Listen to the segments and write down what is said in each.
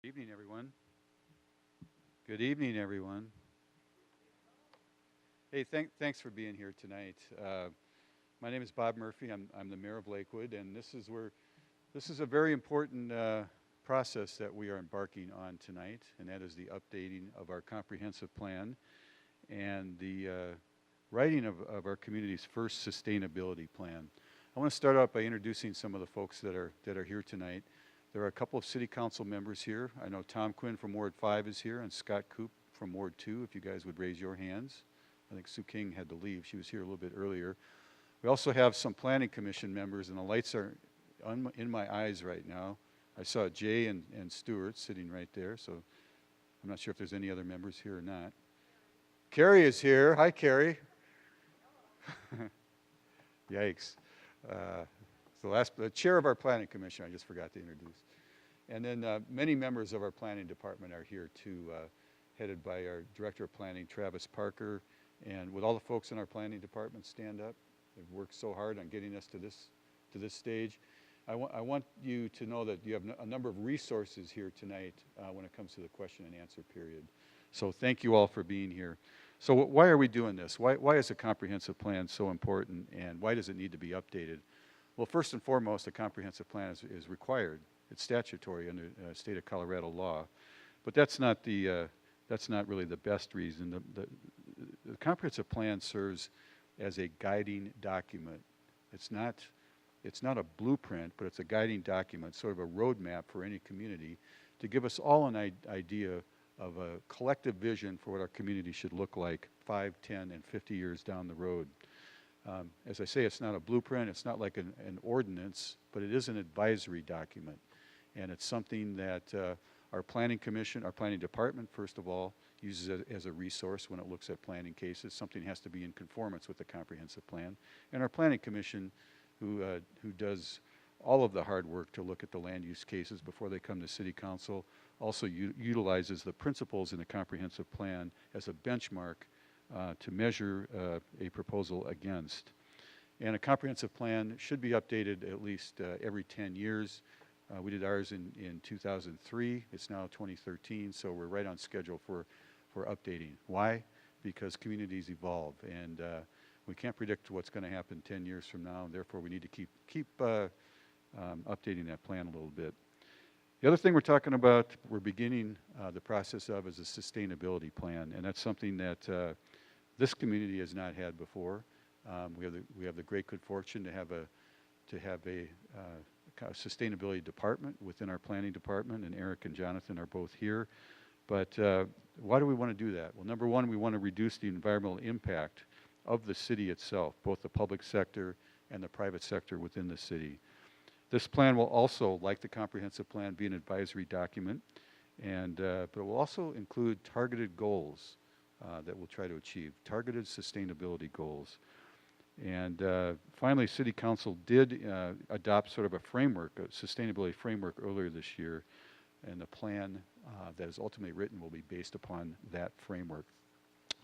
Good evening, everyone. Good evening, everyone. Hey, thanks for being here tonight. My name is Bob Murphy. I'm the mayor of Lakewood, and this is a very important process that we are embarking on tonight, and that is the updating of our comprehensive plan and the writing of our community's first sustainability plan. I want to start out by introducing some of the folks that are here tonight. There are a couple of city council members here. I know Tom Quinn from Ward 5 is here and Scott Coop from Ward 2, if you guys would raise your hands. I think Sue King had to leave. She was here a little bit earlier. We also have some planning commission members, and the lights are in my eyes right now. I saw Jay and Stuart sitting right there, so I'm not sure if there's any other members here or not. Carrie is here. Hi, Carrie. Yikes. The chair of our planning commission, I just forgot to introduce. And then many members of our planning department are here too, headed by our director of planning, Travis Parker. And would all the folks in our planning department stand up? They've worked so hard on getting us to this stage. I want you to know that you have a number of resources here tonight when it comes to the question and answer period. So thank you all for being here. So why are we doing this? Why is a comprehensive plan so important, and why does it need to be updated? Well, first and foremost, a comprehensive plan is required. It's statutory under state of Colorado law, but that's not really the best reason. The comprehensive plan serves as a guiding document. It's not a blueprint, but it's a guiding document, sort of a roadmap for any community to give us all an idea of a collective vision for what our community should look like 5, 10, and 50 years down the road. As I say, it's not a blueprint, it's not like an ordinance, but it is an advisory document. And it's something that our planning commission, our planning department, first of all, uses it as a resource when it looks at planning cases. Something has to be in conformance with the comprehensive plan. And our planning commission, who does all of the hard work to look at the land use cases before they come to city council, also utilizes the principles in the comprehensive plan as a benchmark to measure a proposal against. And a comprehensive plan should be updated at least every 10 years. We did ours in 2003. It's now 2013, so we're right on schedule for updating. Why? Because communities evolve, and we can't predict what's going to happen 10 years from now, and therefore we need to keep updating that plan a little bit. The other thing we're beginning the process of is a sustainability plan, and that's something that this community has not had before. We have the great good fortune to have a sustainability department within our planning department, and Eric and Jonathan are both here. But why do we want to do that? Well, number one, we want to reduce the environmental impact of the city itself, both the public sector and the private sector within the city. This plan will also, like the comprehensive plan, be an advisory document, but it will also include targeted goals that we'll try to achieve, targeted sustainability goals. And finally, City Council did adopt sort of a framework, a sustainability framework earlier this year, and the plan that is ultimately written will be based upon that framework.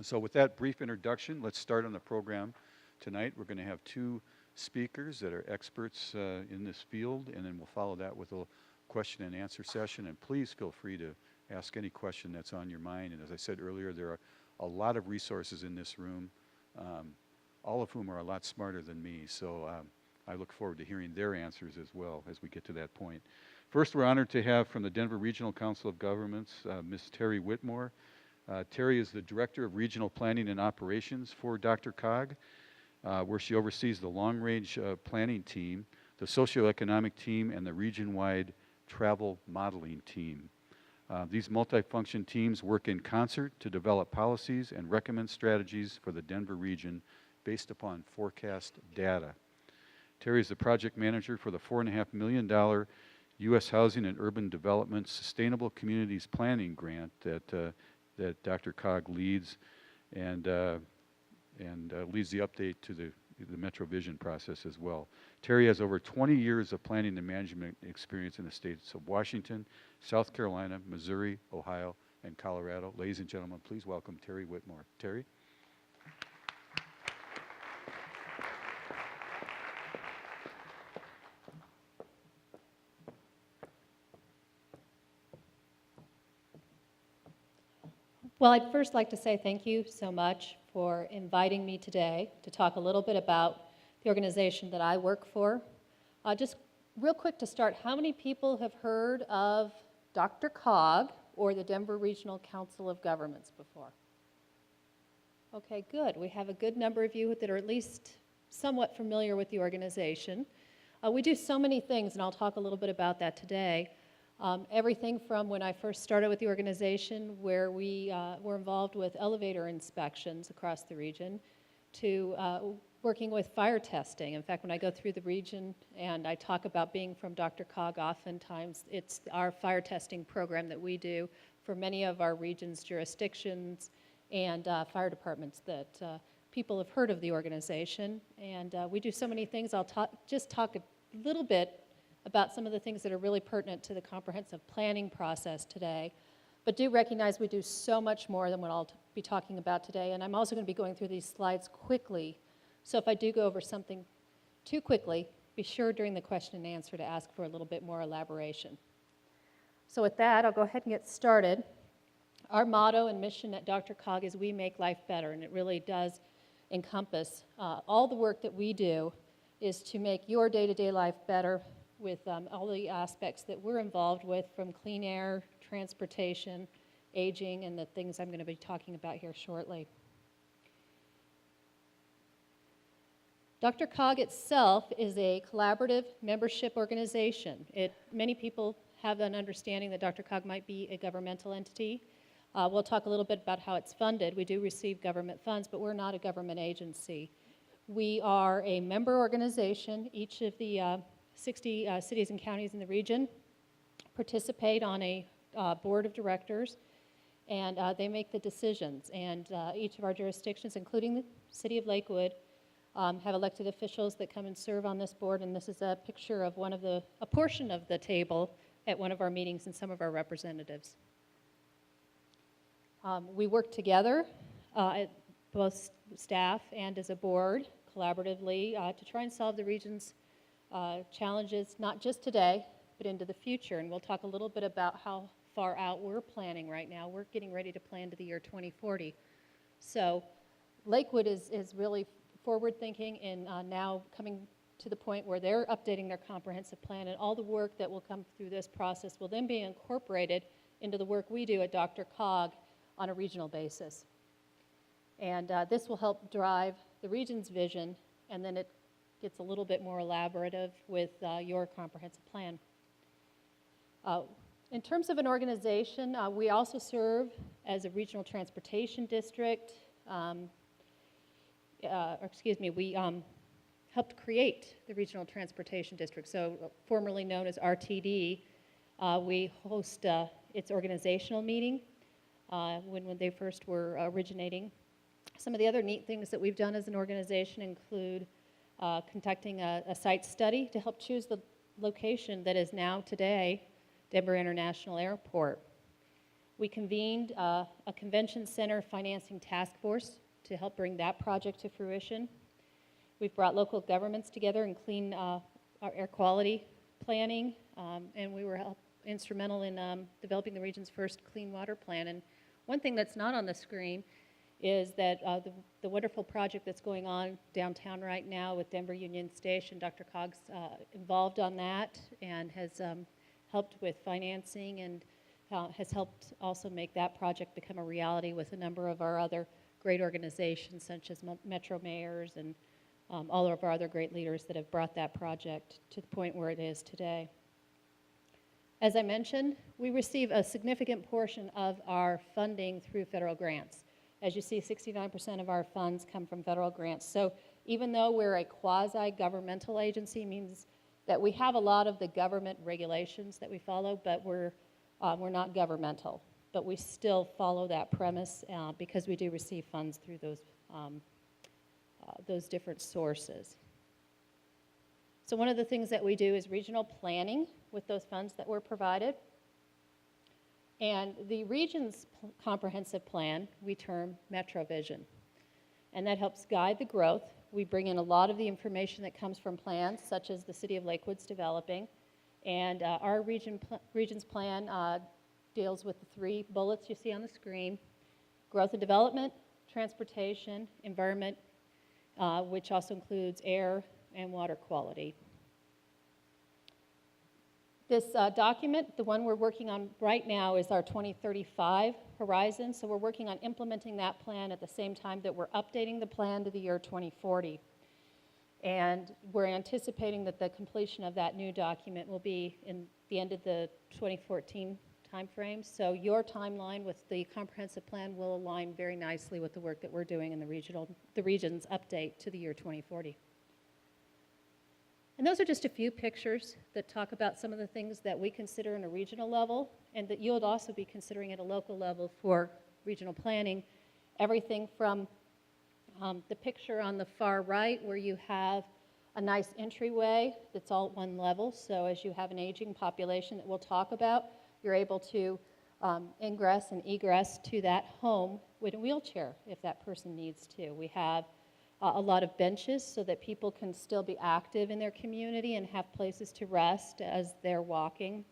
So with that brief introduction, let's start on the program tonight. We're going to have two speakers that are experts in this field, and then we'll follow that with a question and answer session. And please feel free to ask any question that's on your mind. And as I said earlier, there are a lot of resources in this room, all of whom are a lot smarter than me. So I look forward to hearing their answers as well as we get to that point. First, we're honored to have from the Denver Regional Council of Governments, Ms. Teri Whitmore. Teri is the Director of Regional Planning and Operations for DRCOG, where she oversees the long-range planning team, the socioeconomic team, and the region-wide travel modeling team. These multifunction teams work in concert to develop policies and recommend strategies for the Denver region based upon forecast data. Teri is the project manager for the $4.5 million U.S. Housing and Urban Development Sustainable Communities Planning Grant that DRCOG leads, and leads the update to the MetroVision process as well. Teri has over 20 years of planning and management experience in the states of Washington, South Carolina, Missouri, Ohio, and Colorado. Ladies and gentlemen, please welcome Teri Whitmore. Teri? Well, I'd first like to say thank you so much for inviting me today to talk a little bit about the organization that I work for. Just real quick to start, how many people have heard of DRCOG, or the Denver Regional Council of Governments, before? Okay, good. We have a good number of you that are at least somewhat familiar with the organization. We do so many things, and I'll talk a little bit about that today. Everything from when I first started with the organization, where we were involved with elevator inspections across the region, to working with fire testing. In fact, when I go through the region and I talk about being from DRCOG, oftentimes it's our fire testing program that we do for many of our region's jurisdictions and fire departments that people have heard of the organization. And we do so many things. I'll just talk a little bit about some of the things that are really pertinent to the comprehensive planning process today, but do recognize we do so much more than what I'll be talking about today. And I'm also going to be going through these slides quickly, so if I do go over something too quickly, be sure during the question and answer to ask for a little bit more elaboration. So with that, I'll go ahead and get started. Our motto and mission at DRCOG is "We make life better," and it really does encompass all the work that we do is to make your day-to-day life better with all the aspects that we're involved with, from clean air, transportation, aging, and the things I'm going to be talking about here shortly. DRCOG itself is a collaborative membership organization. Many people have an understanding that DRCOG might be a governmental entity. We'll talk a little bit about how it's funded. We do receive government funds, but we're not a government agency. We are a member organization. Each of the 60 cities and counties in the region participate on a board of directors, and they make the decisions. And each of our jurisdictions, including the city of Lakewood, have elected officials that come and serve on this board, and this is a picture of a portion of the table at one of our meetings and some of our representatives. We work together, both staff and as a board, collaboratively, to try and solve the region's challenges, not just today, but into the future. And we'll talk a little bit about how far out we're planning right now. We're getting ready to plan to the year 2040. So Lakewood is really forward-thinking and now coming to the point where they're updating their comprehensive plan, and all the work that will come through this process will then be incorporated into the work we do at DRCOG on a regional basis. And this will help drive the region's vision, and then it gets a little bit more elaborative with your comprehensive plan. In terms of an organization, we also serve as a regional transportation district. We helped create the Regional Transportation District, so formerly known as RTD. We host its organizational meeting when they first were originating. Some of the other neat things that we've done as an organization include conducting a site study to help choose the location that is now today Denver International Airport. We convened a convention center financing task force to help bring that project to fruition. We've brought local governments together and clean our air quality planning, and we were instrumental in developing the region's first clean water plan. And one thing that's not on the screen is that the wonderful project that's going on downtown right now with Denver Union Station. DRCOG's involved on that and has helped with financing, and has helped also make that project become a reality with a number of our other great organizations, such as Metro Mayors and all of our other great leaders that have brought that project to the point where it is today. As I mentioned, we receive a significant portion of our funding through federal grants. As you see, 69% of our funds come from federal grants. So even though we're a quasi-governmental agency, means that we have a lot of the government regulations that we follow, but we're not governmental. But we still follow that premise because we do receive funds through those different sources. So one of the things that we do is regional planning with those funds that were provided. And the region's comprehensive plan we term MetroVision. And that helps guide the growth. We bring in a lot of the information that comes from plans, such as the City of Lakewood's developing. And our region's plan deals with the 3 bullets you see on the screen. growth and development, transportation, environment, which also includes air and water quality. This document, the one we're working on right now, is our 2035 horizon. So we're working on implementing that plan at the same time that we're updating the plan to the year 2040. And we're anticipating that the completion of that new document will be in the end of the 2014 timeframe. So your timeline with the comprehensive plan will align very nicely with the work that we're doing in the region's update to the year 2040. And those are just a few pictures that talk about some of the things that we consider in a regional level and that you'll also be considering at a local level for regional planning. Everything from the picture on the far right where you have a nice entryway that's all at one level. So as you have an aging population that we'll talk about, you're able to ingress and egress to that home with a wheelchair if that person needs to. We have a lot of benches so that people can still be active in their community and have places to rest as they're walking.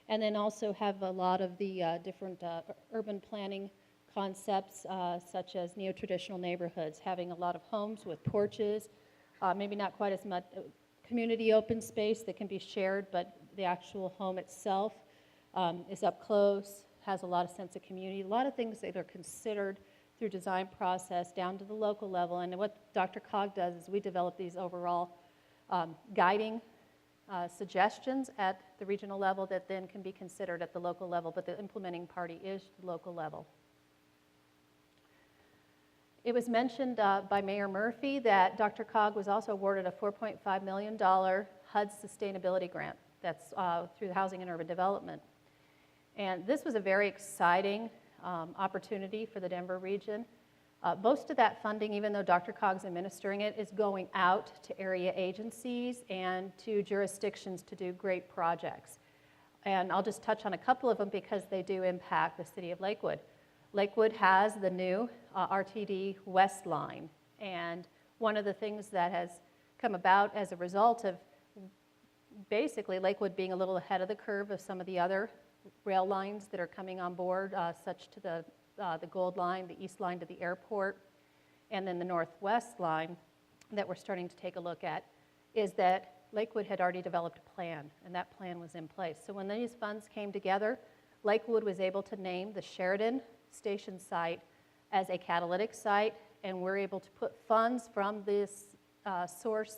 And then also have a lot of the different urban planning concepts such as neo-traditional neighborhoods, having a lot of homes with porches, maybe not quite as much community open space that can be shared, but the actual home itself is up close, has a lot of sense of community, a lot of things that are considered through design process down to the local level. And what DRCOG does is we develop these overall guiding suggestions at the regional level that then can be considered at the local level, but the implementing party is the local level. It was mentioned by Mayor Murphy that DRCOG was also awarded a $4.5 million HUD sustainability grant. That's through the Housing and Urban Development. And this was a very exciting opportunity for the Denver region. Most of that funding, even though DRCOG's administering it, is going out to area agencies and to jurisdictions to do great projects. And I'll just touch on a couple of them because they do impact the city of Lakewood. Lakewood has the new RTD West line. And one of the things that has come about as a result of basically Lakewood being a little ahead of the curve of some of the other rail lines that are coming on board, such to the Gold Line, the East Line to the airport, and then the Northwest Line that we're starting to take a look at, is that Lakewood had already developed a plan, and that plan was in place. So when these funds came together, Lakewood was able to name the Sheridan Station site as a catalytic site, and we're able to put funds from this source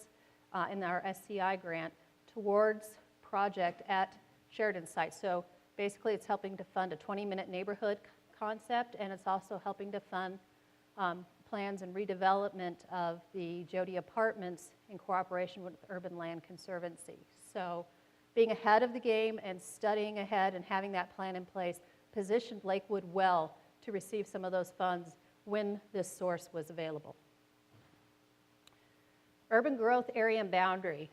in our SCI grant towards project at Sheridan site. So basically, it's helping to fund a 20-minute neighborhood concept, and it's also helping to fund plans and redevelopment of the Jody Apartments in cooperation with Urban Land Conservancy. So being ahead of the game and studying ahead and having that plan in place positioned Lakewood well to receive some of those funds when this source was available. Urban growth area and boundary.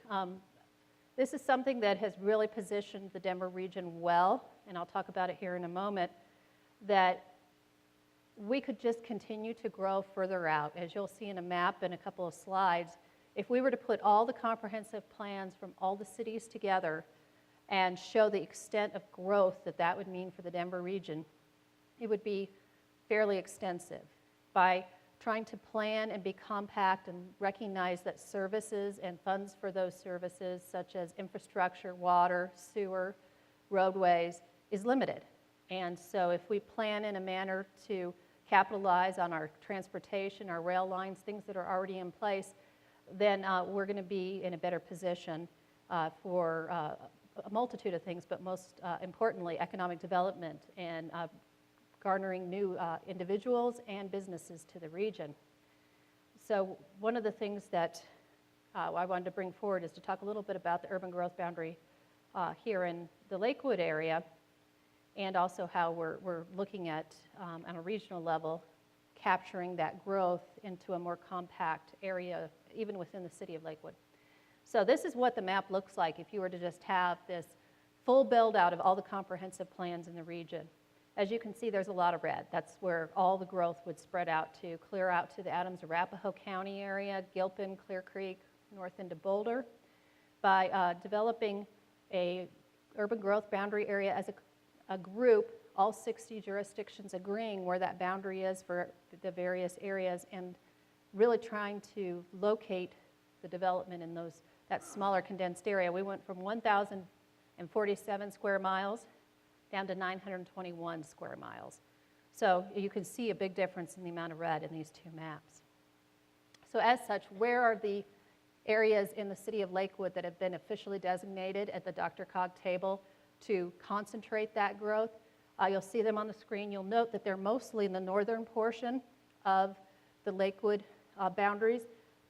This is something that has really positioned the Denver region well, and I'll talk about it here in a moment, that we could just continue to grow further out. As you'll see in a map in a couple of slides, if we were to put all the comprehensive plans from all the cities together and show the extent of growth that that would mean for the Denver region, it would be fairly extensive. By trying to plan and be compact and recognize that services and funds for those services, such as infrastructure, water, sewer, roadways, is limited. And so if we plan in a manner to capitalize on our transportation, our rail lines, things that are already in place, then we're going to be in a better position for a multitude of things, but most importantly, economic development and garnering new individuals and businesses to the region. So one of the things that I wanted to bring forward is to talk a little bit about the urban growth boundary here in the Lakewood area, and also how we're looking at, on a regional level, capturing that growth into a more compact area, even within the city of Lakewood. So this is what the map looks like if you were to just have this full build out of all the comprehensive plans in the region. As you can see, there's a lot of red. That's where all the growth would spread out to, clear out to the Adams-Arapahoe County area, Gilpin, Clear Creek, north into Boulder. By developing a urban growth boundary area as a group, all 60 jurisdictions agreeing where that boundary is for the various areas and really trying to locate the development in that smaller condensed area. We went from 1,047 square miles down to 921 square miles. So you can see a big difference in the amount of red in these two maps. So as such, where are the areas in the city of Lakewood that have been officially designated at the DRCOG table to concentrate that growth? You'll see them on the screen. You'll note that they're mostly in the northern portion of the Lakewood boundaries,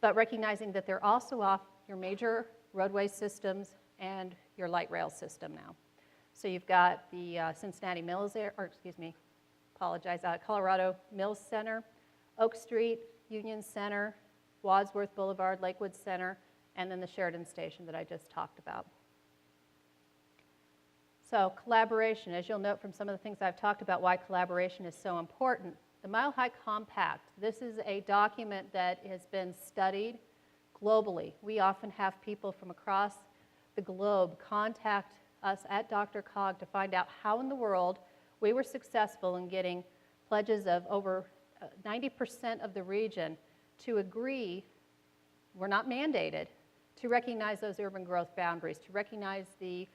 but recognizing that they're also off your major roadway systems and your light rail system now. So you've got the Cincinnati Mills, Colorado Mills Center, Oak Street, Union Center, Wadsworth Boulevard, Lakewood Center, and then the Sheridan Station that I just talked about. So collaboration, as you'll note from some of the things I've talked about why collaboration is so important. The Mile High Compact, this is a document that has been studied globally. We often have people from across the globe contact us at DRCOG to find out how in the world we were successful in getting pledges of over 90% of the region to agree, we're not mandated, to recognize those urban growth boundaries, to recognize the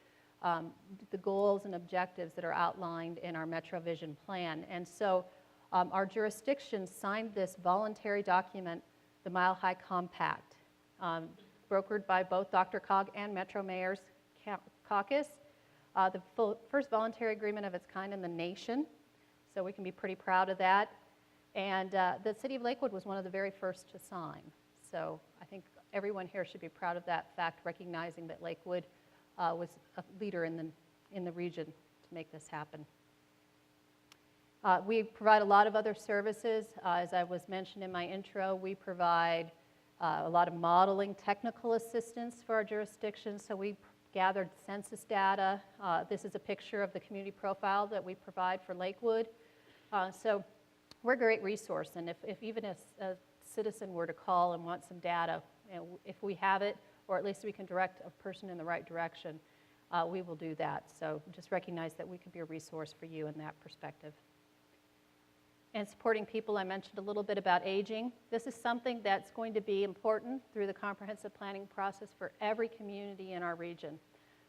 goals and objectives that are outlined in our Metro Vision Plan. And so our jurisdictions signed this voluntary document, the Mile High Compact, brokered by both DRCOG and Metro Mayor's Caucus. The first voluntary agreement of its kind in the nation, so we can be pretty proud of that. And the city of Lakewood was one of the very first to sign. So I think everyone here should be proud of that fact, recognizing that Lakewood was a leader in the region to make this happen. We provide a lot of other services. As I was mentioned in my intro, we provide a lot of modeling technical assistance for our jurisdictions. So we gathered census data. This is a picture of the community profile that we provide for Lakewood. So we're a great resource, and if even a citizen were to call and want some data, if we have it, or at least we can direct a person in the right direction, we will do that. So just recognize that we can be a resource for you in that perspective. And supporting people, I mentioned a little bit about aging. This is something that's going to be important through the comprehensive planning process for every community in our region.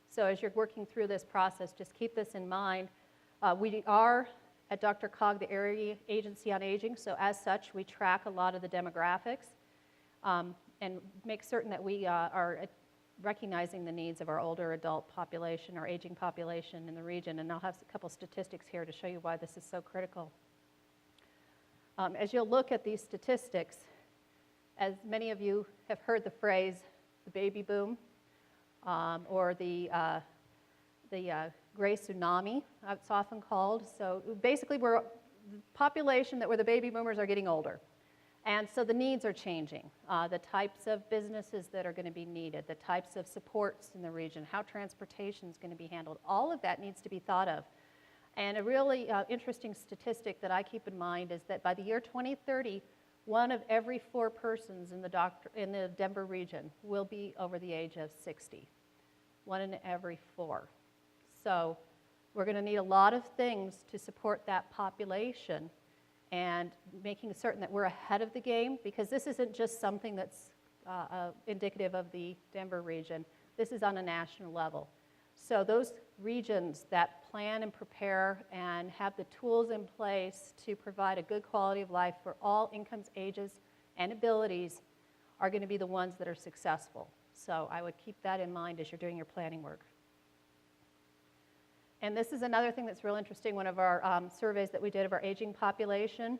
So as you're working through this process, just keep this in mind. We are, at DRCOG, the Area Agency on Aging, so as such, we track a lot of the demographics and make certain that we are recognizing the needs of our older adult population, our aging population in the region, and I'll have a couple statistics here to show you why this is so critical. As you'll look at these statistics, as many of you have heard the phrase, the baby boom, or the gray tsunami, it's often called. So basically, we're the population that where the baby boomers are getting older. And so the needs are changing. The types of businesses that are going to be needed, the types of supports in the region, how transportation is going to be handled, all of that needs to be thought of. And a really interesting statistic that I keep in mind is that by the year 2030, 1 of every 4 persons in the Denver region will be over the age of 60. 1 in every 4. So we're going to need a lot of things to support that population and making certain that we're ahead of the game, because this isn't just something that's indicative of the Denver region. This is on a national level. So those regions that plan and prepare and have the tools in place to provide a good quality of life for all incomes, ages, and abilities are going to be the ones that are successful. So I would keep that in mind as you're doing your planning work. And this is another thing that's real interesting, one of our surveys that we did of our aging population.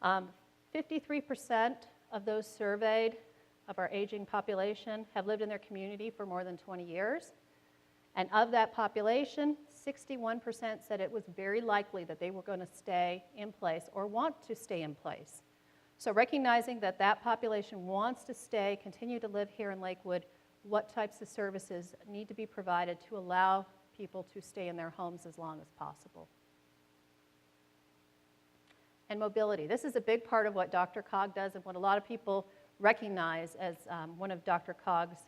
53% of those surveyed of our aging population have lived in their community for more than 20 years. And of that population, 61% said it was very likely that they were going to stay in place or want to stay in place. So recognizing that that population wants to stay, continue to live here in Lakewood, what types of services need to be provided to allow people to stay in their homes as long as possible. And mobility. This is a big part of what DRCOG does and what a lot of people recognize as one of DRCOG's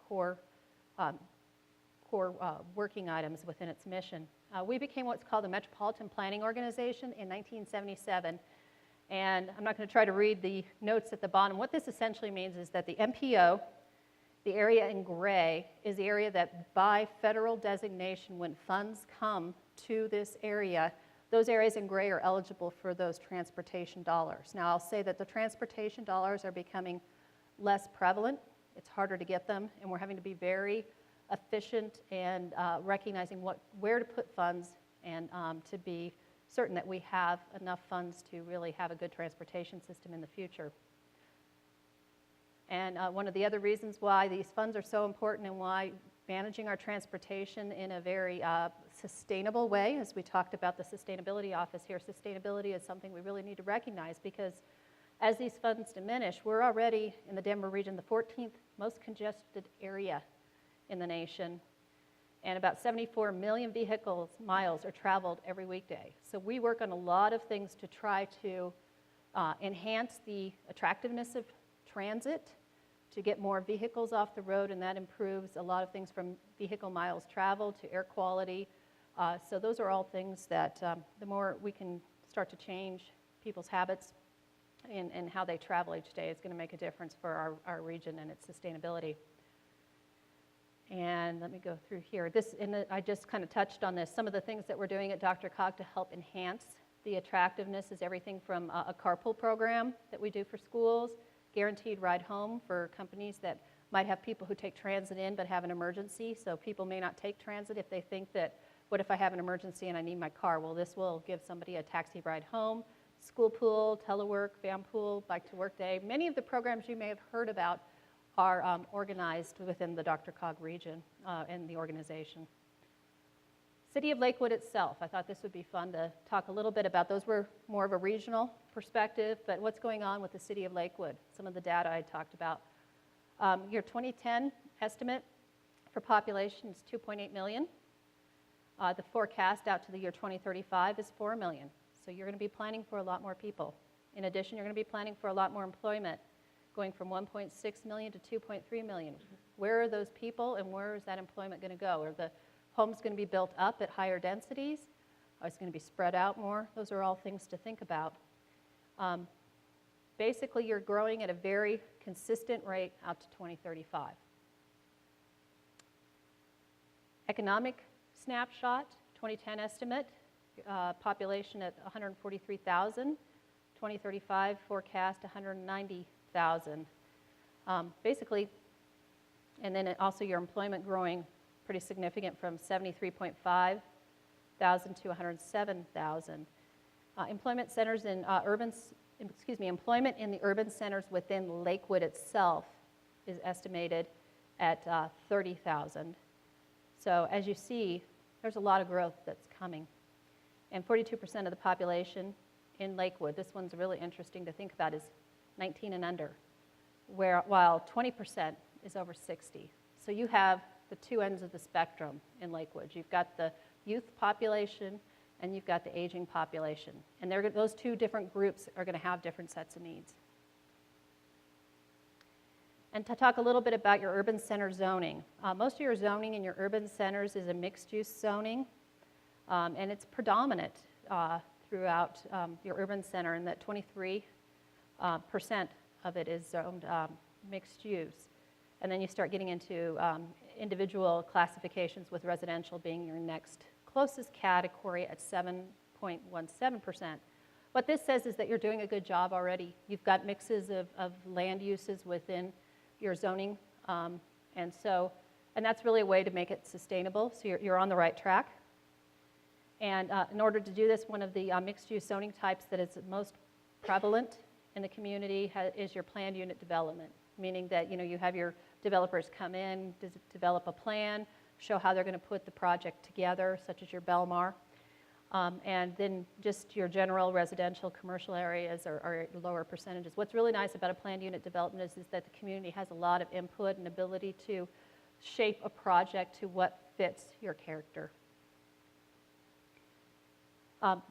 core core working items within its mission. We became what's called a Metropolitan Planning Organization in 1977. And I'm not going to try to read the notes at the bottom. What this essentially means is that the MPO, the area in gray, is the area that by federal designation, when funds come to this area, those areas in gray are eligible for those transportation dollars. Now, I'll say that the transportation dollars are becoming less prevalent. It's harder to get them, and we're having to be very efficient and recognizing where to put funds and to be certain that we have enough funds to really have a good transportation system in the future. And one of the other reasons why these funds are so important and why managing our transportation in a very sustainable way, as we talked about the sustainability office here, sustainability is something we really need to recognize, because as these funds diminish, we're already in the Denver region the 14th most congested area in the nation, and about 74 million vehicle miles are traveled every weekday. So we work on a lot of things to try to enhance the attractiveness of transit, to get more vehicles off the road, and that improves a lot of things from vehicle miles traveled to air quality. So those are all things that the more we can start to change people's habits and how they travel each day is going to make a difference for our region and its sustainability. And let me go through here. I just kind of touched on this. Some of the things that we're doing at DRCOG to help enhance the attractiveness is everything from a carpool program that we do for schools, guaranteed ride home for companies that might have people who take transit in but have an emergency. So people may not take transit if they think that, what if I have an emergency and I need my car? Well, this will give somebody a taxi ride home. School pool, telework, van pool, bike to work day. Many of the programs you may have heard about are organized within the DRCOG region and the organization. City of Lakewood itself, I thought this would be fun to talk a little bit about. Those were more of a regional perspective, but what's going on with the City of Lakewood, some of the data I talked about. Your 2010 estimate for population is 2.8 million. The forecast out to the year 2035 is 4 million. So you're going to be planning for a lot more people. In addition, you're going to be planning for a lot more employment, going from 1.6 million to 2.3 million. Where are those people and where is that employment going to go? Are the homes going to be built up at higher densities? Or is it going to be spread out more? Those are all things to think about. Basically, you're growing at a very consistent rate out to 2035. Economic snapshot, 2010 estimate, population at 143,000, 2035 forecast 190,000. Basically, and then also your employment growing pretty significant from 73.5 thousand to 107,000. Employment centers in employment in the urban centers within Lakewood itself is estimated at 30,000. So as you see, there's a lot of growth that's coming. And 42% of the population in Lakewood, this one's really interesting to think about, is 19 and under, while 20% is over 60. So you have the two ends of the spectrum in Lakewood. You've got the youth population and you've got the aging population. And those two different groups are going to have different sets of needs. And to talk a little bit about your urban center zoning. Most of your zoning in your urban centers is a mixed-use zoning, and it's predominant throughout your urban center, and that 23% of it is zoned mixed use. And then you start getting into individual classifications, with residential being your next closest category at 7.17%. What this says is that you're doing a good job already. You've got mixes of land uses within your zoning, and that's really a way to make it sustainable, so you're on the right track. And in order to do this, one of the mixed-use zoning types that is most prevalent in the community is your planned unit development, meaning that you have your developers come in, develop a plan, show how they're going to put the project together, such as your Belmar, and then just your general residential commercial areas are lower percentages. What's really nice about a planned unit development is that the community has a lot of input and ability to shape a project to what fits your character.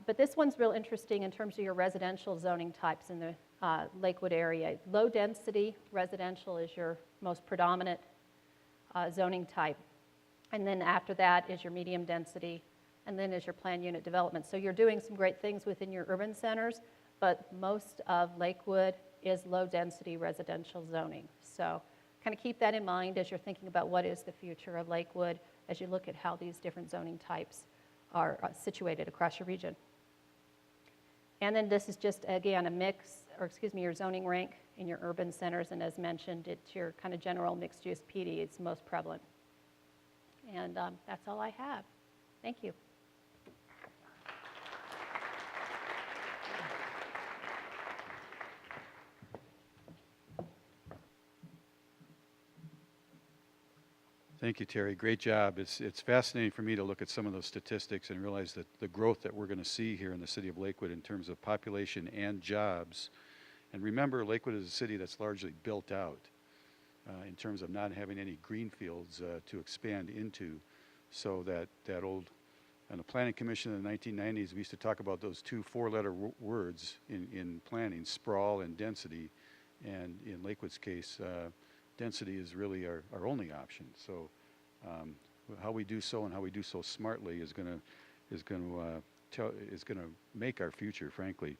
But this one's real interesting in terms of your residential zoning types in the Lakewood area. Low density residential is your most predominant zoning type. And then after that is your medium density, and then is your planned unit development. So you're doing some great things within your urban centers, but most of Lakewood is low-density residential zoning. So kind of keep that in mind as you're thinking about what is the future of Lakewood as you look at how these different zoning types are situated across your region. And then this is just, again, a mix, or excuse me, your zoning rank in your urban centers, and as mentioned, it's your kind of general mixed-use PD. It's most prevalent. And that's all I have. Thank you. Thank you, Teri. Great job. It's fascinating for me to look at some of those statistics and realize that the growth that we're going to see here in the city of Lakewood in terms of population and jobs. And remember, Lakewood is a city that's largely built out in terms of not having any greenfields to expand into. So that old, on the Planning Commission in the 1990s, we used to talk about those two four-letter words in planning, sprawl and density. And in Lakewood's case, density is really our only option. So how we do so and how we do so smartly is going to make our future, frankly.